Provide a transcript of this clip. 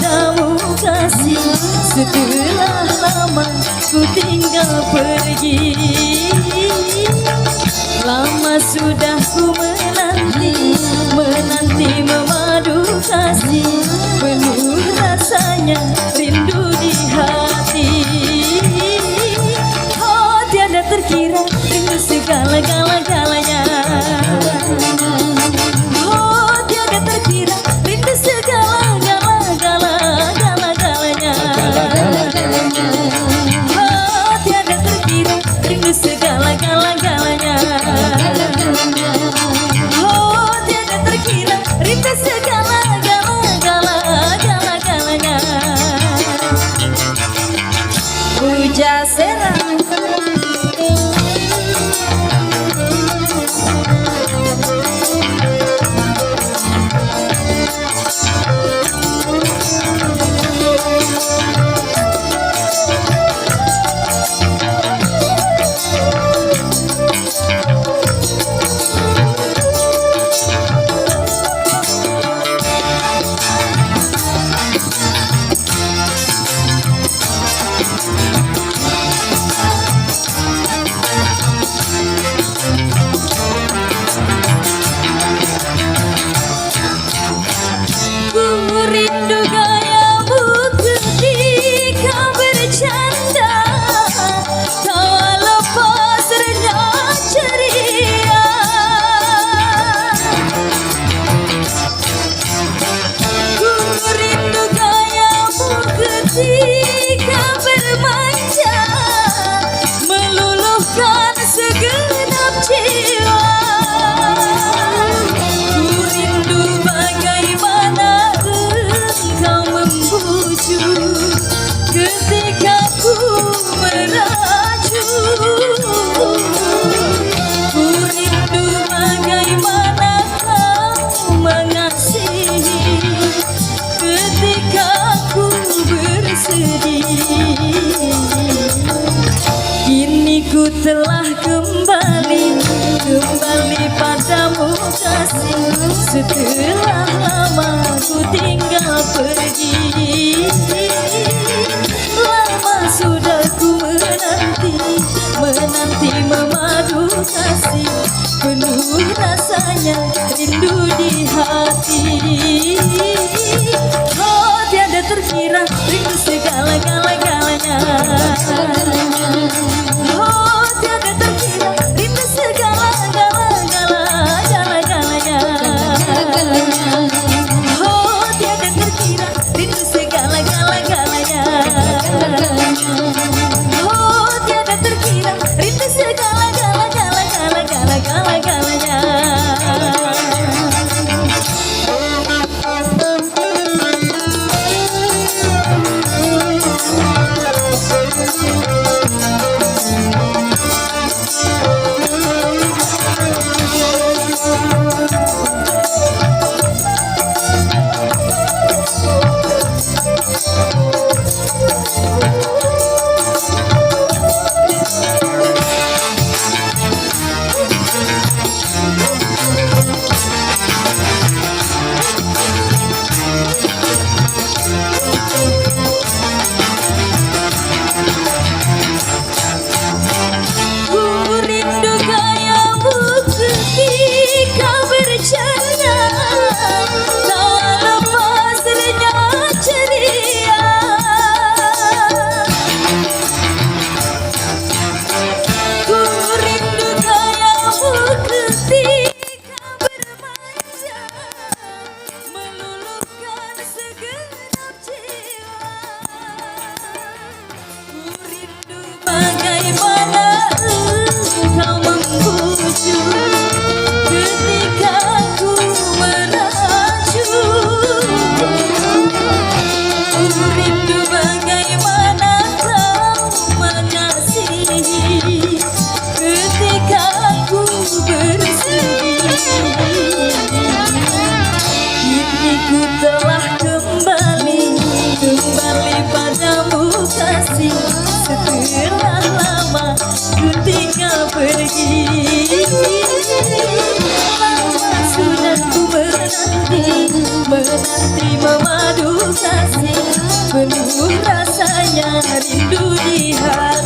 padamu kasih. Setelah lama ku tinggal pergi, lama sudah ku menanti, menanti memadu kasih. Penuh rasanya rindu di hati. Oh tiada terkira rindu segala-galanya. Oh tiada terkira rindu segala-galanya. Oh tiada terkira rindu segala-galanya. Oh tiada terkira rindu segala-galanya. Puja Sera. Kini ku telah kembali padamu kasih. Setelah lama ku tinggal pergi, lama sudah ku menanti, menanti memadu kasih. Penuh rasanya rindu di hati. Oh tiada terkira rindu segala-galanya. Oh tiada terkira rindu segala-galanya. Oh tiada terkira rindu segala-galanya. Oh tiada terkira rindu segala-galanya. menanti memadu kasih. rindu di hati.